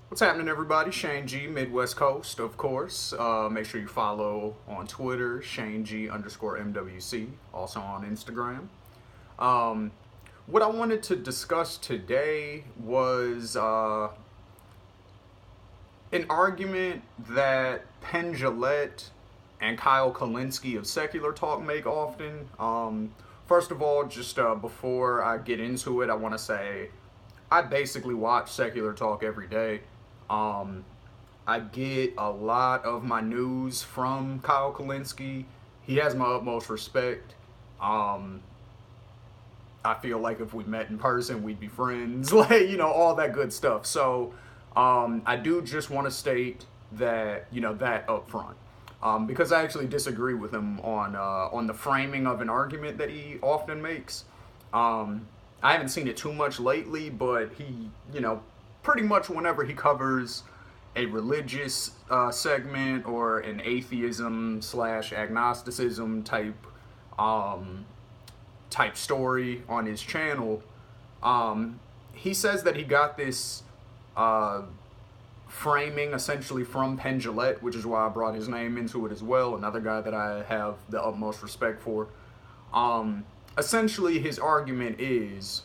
What's happening, everybody? Shane G, Midwest Coast, of course. Make sure you follow on Twitter, Shane G underscore MWC, also on Instagram. Um, what I wanted to discuss today was an argument that Penn, Jillette and Kyle Kulinski of Secular Talk make often. First of all, just before I get into it, I want to say I basically watch Secular Talk every day. Um, I get a lot of my news from Kyle Kulinski. He has my utmost respect. Um, I feel like if we met in person, we'd be friends, like, all that good stuff. So, I do just want to state that, that up front. Because I actually disagree with him on the framing of an argument that he often makes. I haven't seen it too much lately, but he, pretty much whenever he covers a religious segment or an atheism slash agnosticism um, type story on his channel, he says that he got this uh, framing essentially from Penn, which is why I brought his name into it as well. Another guy that I have the utmost respect for. Essentially, his argument is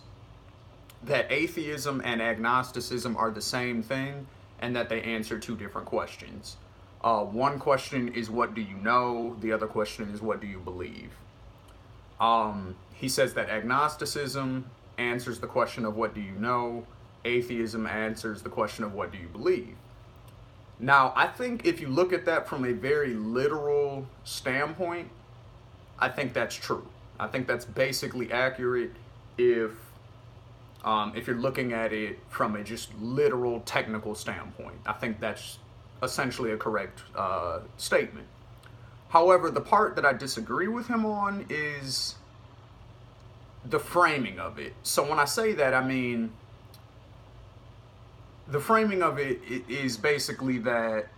that atheism and agnosticism are the same thing and that they answer two different questions. One question is, what do you know? The other question is, what do you believe? He says that agnosticism answers the question of what do you know? Atheism answers the question of what do you believe? Now, I think if you look at that from a very literal standpoint, I think that's true. I think that's basically accurate if you're looking at it from a just literal technical standpoint. I think that's essentially a correct statement. However, the part that I disagree with him on is the framing of it. So when I say that, I mean the framing of it is basically that,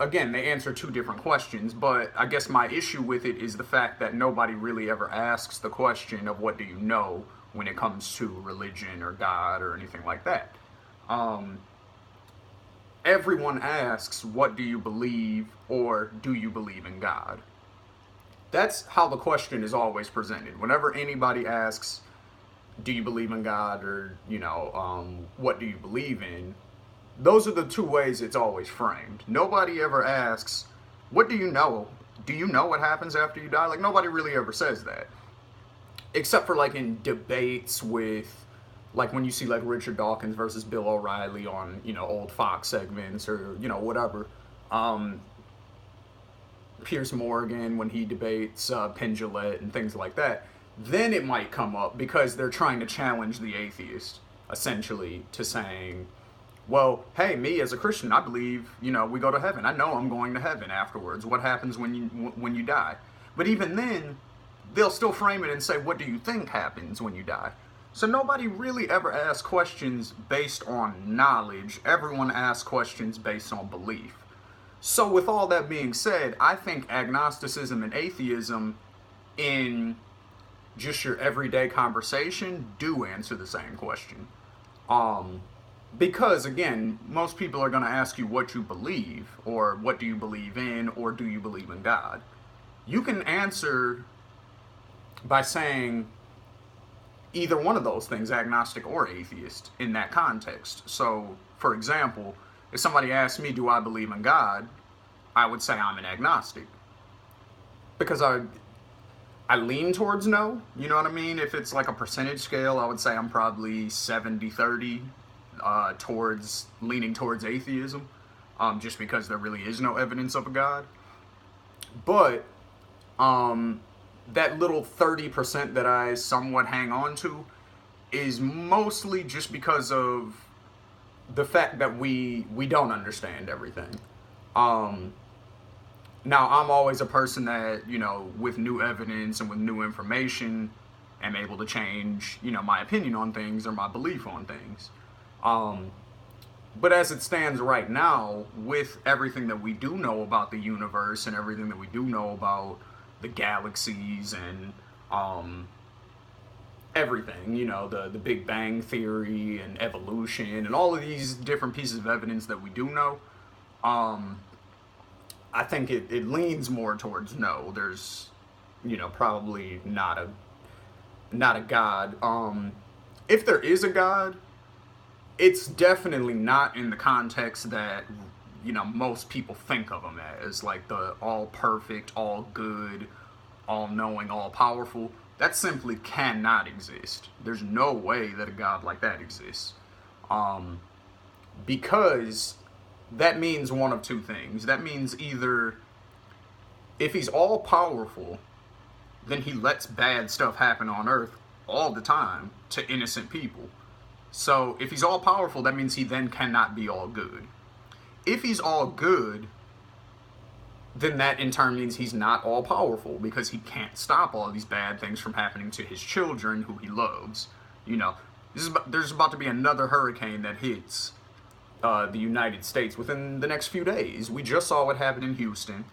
again, they answer two different questions, but I guess my issue with it is the fact that nobody really ever asks the question of what do you know when it comes to religion or God or anything like that. Everyone asks, what do you believe, or do you believe in God? That's how the question is always presented. Whenever anybody asks, do you believe in God, or, what do you believe in? Those are the two ways it's always framed. Nobody ever asks, what do you know? Do you know what happens after you die? Like, nobody really ever says that. Except for, like, in debates with, like, when you see, like, Richard Dawkins versus Bill O'Reilly on, old Fox segments or, whatever. Piers Morgan when he debates Penn Jillette and things like that. Then it might come up because they're trying to challenge the atheist, essentially, to saying, well, hey, me as a Christian, I believe, we go to heaven. I know I'm going to heaven afterwards. What happens when you die? But even then, they'll still frame it and say, what do you think happens when you die? So nobody really ever asks questions based on knowledge. Everyone asks questions based on belief. So with all that being said, I think agnosticism and atheism in just your everyday conversation do answer the same question. Because, again, most people are going to ask you what you believe, or what do you believe in, or do you believe in God? You can answer by saying either one of those things, agnostic or atheist, in that context. So, for example, if somebody asks me, do I believe in God? I would say I'm an agnostic. Because I lean towards no, you know what I mean? If it's like a percentage scale, I would say I'm probably 70-30 towards leaning towards atheism, just because there really is no evidence of a God. But that little 30% that I somewhat hang on to is mostly just because of the fact that we don't understand everything. Now, I'm always a person that, with new evidence and with new information, am able to change, my opinion on things or my belief on things. But as it stands right now, with everything that we do know about the universe and everything that we do know about the galaxies and everything, the Big Bang Theory and evolution and all of these different pieces of evidence that we do know, I think it leans more towards no. There's, probably not a God. If there is a God, it's definitely not in the context that, most people think of him as, like the all perfect, all good, all knowing, all powerful. That simply cannot exist. There's no way that a God like that exists. Because that means one of two things. That means either if he's all powerful, then he lets bad stuff happen on earth all the time to innocent people. So if he's all powerful, that means he then cannot be all good. If he's all good, then that in turn means he's not all powerful, because he can't stop all these bad things from happening to his children who he loves. There's about to be another hurricane that hits the United States within the next few days. We just saw what happened in Houston,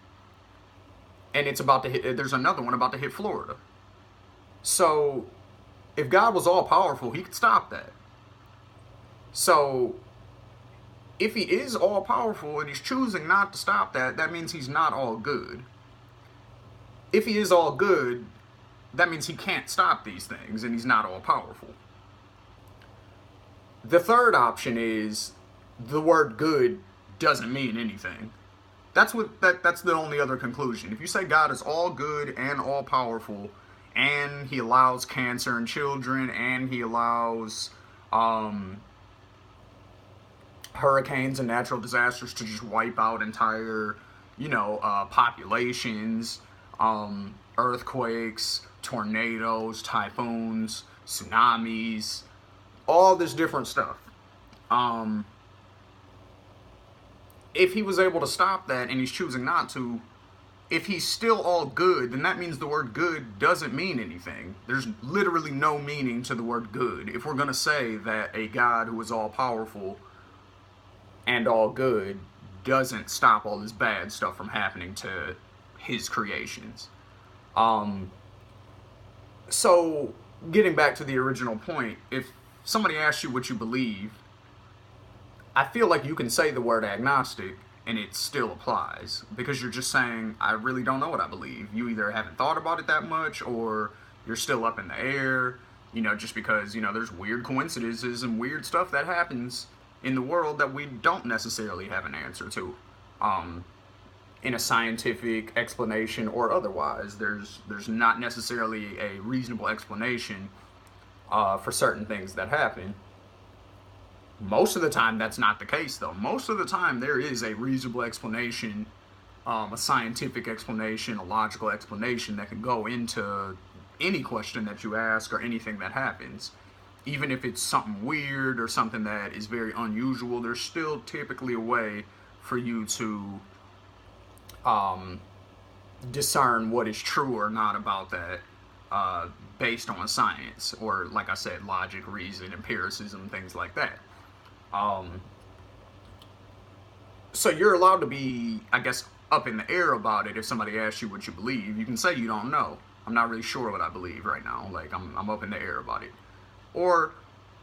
and it's about to hit. There's another one about to hit Florida. So if God was all powerful, he could stop that. So if he is all powerful and he's choosing not to stop that, that means he's not all good. If he is all good, that means he can't stop these things and he's not all powerful. The third option is the word good doesn't mean anything. That's the only other conclusion. If you say God is all good and all powerful, and he allows cancer in children, and he allows hurricanes and natural disasters to just wipe out entire, populations, earthquakes, tornadoes, typhoons, tsunamis, all this different stuff. If he was able to stop that and he's choosing not to, if he's still all good, then that means the word good doesn't mean anything. There's literally no meaning to the word good. If we're going to say that a God who is all powerful and all good doesn't stop all this bad stuff from happening to his creations. So getting back to the original point, if somebody asks you what you believe, I feel like you can say the word agnostic and it still applies, because you're just saying, I really don't know what I believe. You either haven't thought about it that much, or you're still up in the air, just because, there's weird coincidences and weird stuff that happens in the world that we don't necessarily have an answer to, in a scientific explanation or otherwise. There's not necessarily a reasonable explanation for certain things that happen. Most of the time, that's not the case, though. Most of the time, there is a reasonable explanation, a scientific explanation, a logical explanation that can go into any question that you ask or anything that happens. Even if it's something weird or something that is very unusual, there's still typically a way for you to discern what is true or not about that, based on science, or, like I said, logic, reason, empiricism, things like that. So you're allowed to be, I guess, up in the air about it. If somebody asks you what you believe, you can say you don't know. I'm not really sure what I believe right now. Like, I'm up in the air about it. Or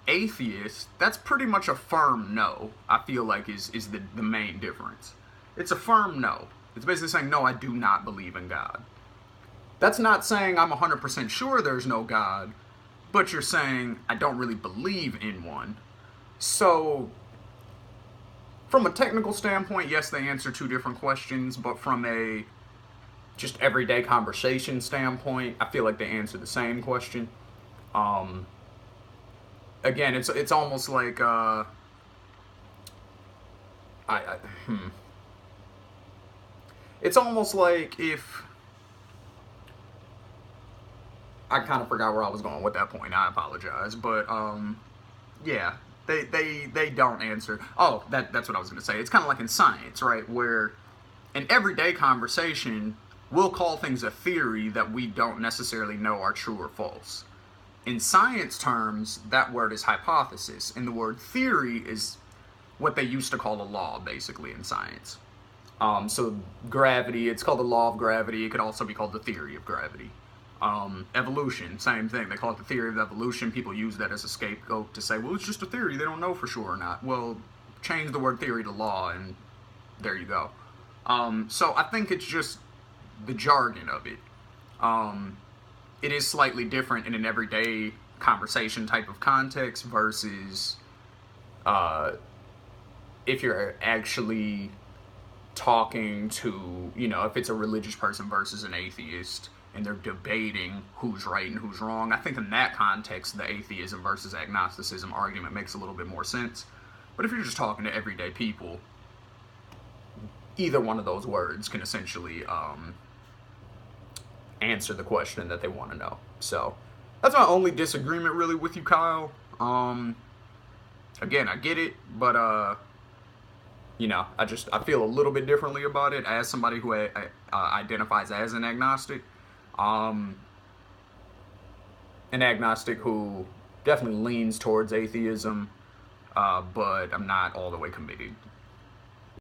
atheist, that's pretty much a firm no, I feel like is the main difference. It's a firm no. It's basically saying, no, I do not believe in God. That's not saying I'm 100% sure there's no God, but you're saying I don't really believe in one. So, from a technical standpoint, yes, they answer two different questions, but from a just everyday conversation standpoint, I feel like they answer the same question. Again, it's almost like it's almost like if I kind of forgot where I was going with that point. I apologize, but yeah. They don't answer. Oh, that's what I was going to say. It's kind of like in science, right? Where in everyday conversation, we'll call things a theory that we don't necessarily know are true or false. In science terms, that word is hypothesis, and the word theory is what they used to call a law, basically, in science. So gravity, it's called the law of gravity. It could also be called the theory of gravity. Evolution, same thing. They call it the theory of evolution. People use that as a scapegoat to say, well, it's just a theory. They don't know for sure or not. Well, change the word theory to law, and there you go. So I think it's just the jargon of it. It is slightly different in an everyday conversation type of context versus if you're actually talking to, if it's a religious person versus an atheist and they're debating who's right and who's wrong. I think in that context, the atheism versus agnosticism argument makes a little bit more sense. But if you're just talking to everyday people, either one of those words can essentially answer the question that they want to know. So that's my only disagreement really with you, Kyle. Again, I get it, but I feel a little bit differently about it as somebody who identifies as an agnostic. An agnostic who definitely leans towards atheism, but I'm not all the way committed